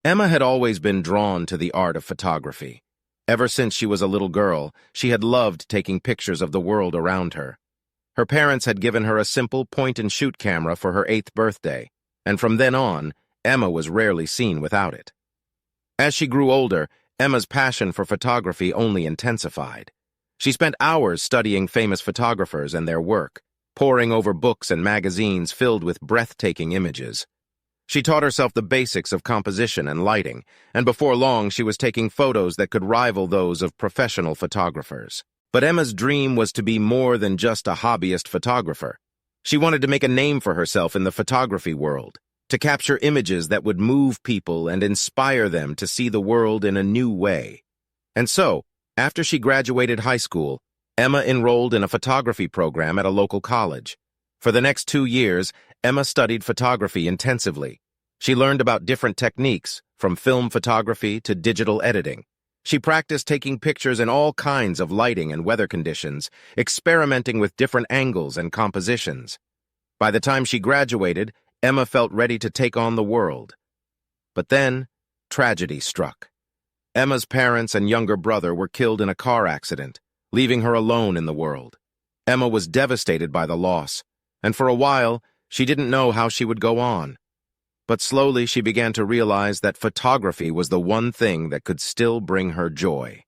Emma had always been drawn to the art of photography. Ever since she was a little girl, she had loved taking pictures of the world around her. Her parents had given her a simple point-and-shoot camera for her 8th birthday, and from then on, Emma was rarely seen without it. As she grew older, Emma's passion for photography only intensified. She spent hours studying famous photographers and their work, poring over books and magazines filled with breathtaking images. She taught herself the basics of composition and lighting, and before long she was taking photos that could rival those of professional photographers. But Emma's dream was to be more than just a hobbyist photographer. She wanted to make a name for herself in the photography world, to capture images that would move people and inspire them to see the world in a new way. And so, after she graduated high school, Emma enrolled in a photography program at a local college. For the next 2 years, Emma studied photography intensively. She learned about different techniques, from film photography to digital editing. She practiced taking pictures in all kinds of lighting and weather conditions, experimenting with different angles and compositions. By the time she graduated, Emma felt ready to take on the world. But then, tragedy struck. Emma's parents and younger brother were killed in a car accident, leaving her alone in the world. Emma was devastated by the loss, and for a while, she didn't know how she would go on. But slowly she began to realize that photography was the one thing that could still bring her joy.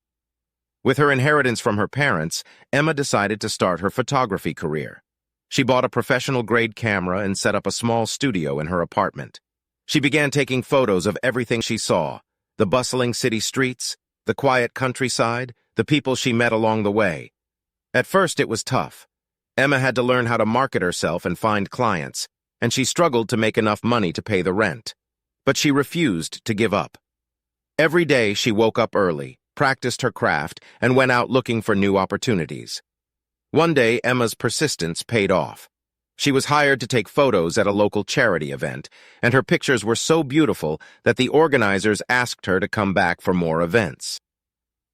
With her inheritance from her parents, Emma decided to start her photography career. She bought a professional-grade camera and set up a small studio in her apartment. She began taking photos of everything she saw, the bustling city streets, the quiet countryside, the people she met along the way. At first it was tough. Emma had to learn how to market herself and find clients, and she struggled to make enough money to pay the rent. But she refused to give up. Every day she woke up early, practiced her craft, and went out looking for new opportunities. One day, Emma's persistence paid off. She was hired to take photos at a local charity event, and her pictures were so beautiful that the organizers asked her to come back for more events.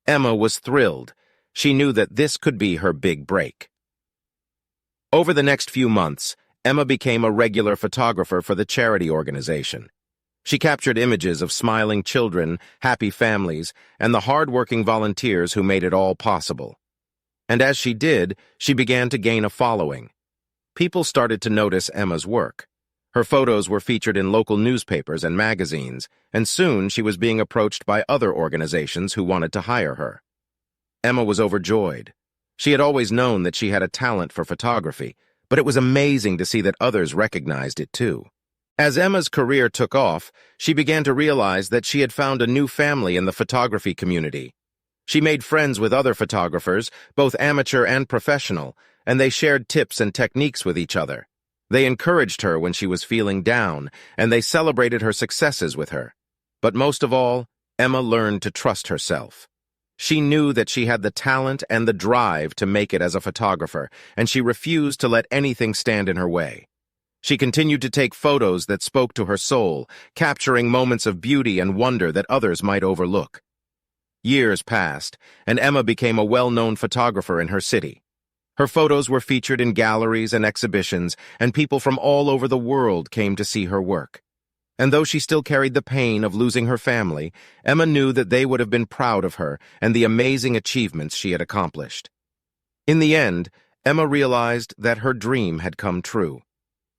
Emma was thrilled. She knew that this could be her big break. Over the next few months, Emma became a regular photographer for the charity organization. She captured images of smiling children, happy families, and the hard-working volunteers who made it all possible. And as she did, she began to gain a following. People started to notice Emma's work. Her photos were featured in local newspapers and magazines, and soon she was being approached by other organizations who wanted to hire her. Emma was overjoyed. She had always known that she had a talent for photography, but it was amazing to see that others recognized it too. As Emma's career took off, she began to realize that she had found a new family in the photography community. She made friends with other photographers, both amateur and professional, and they shared tips and techniques with each other. They encouraged her when she was feeling down, and they celebrated her successes with her. But most of all, Emma learned to trust herself. She knew that she had the talent and the drive to make it as a photographer, and she refused to let anything stand in her way. She continued to take photos that spoke to her soul, capturing moments of beauty and wonder that others might overlook. Years passed, and Emma became a well-known photographer in her city. Her photos were featured in galleries and exhibitions, and people from all over the world came to see her work. And though she still carried the pain of losing her family, Emma knew that they would have been proud of her and the amazing achievements she had accomplished. In the end, Emma realized that her dream had come true.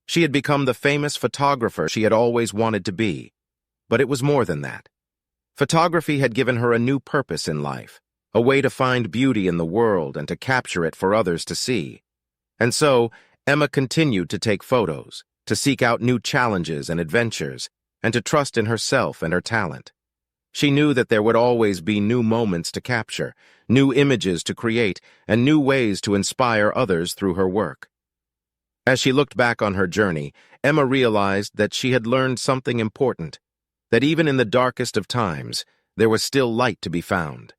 She had become the famous photographer she had always wanted to be. But it was more than that. Photography had given her a new purpose in life, a way to find beauty in the world and to capture it for others to see. And so, Emma continued to take photos, to seek out new challenges and adventures, and to trust in herself and her talent. She knew that there would always be new moments to capture, new images to create, and new ways to inspire others through her work. As she looked back on her journey, Emma realized that she had learned something important, that even in the darkest of times, there was still light to be found.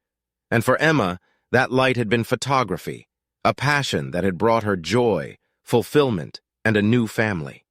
And for Emma, that light had been photography, a passion that had brought her joy, fulfillment, and a new family.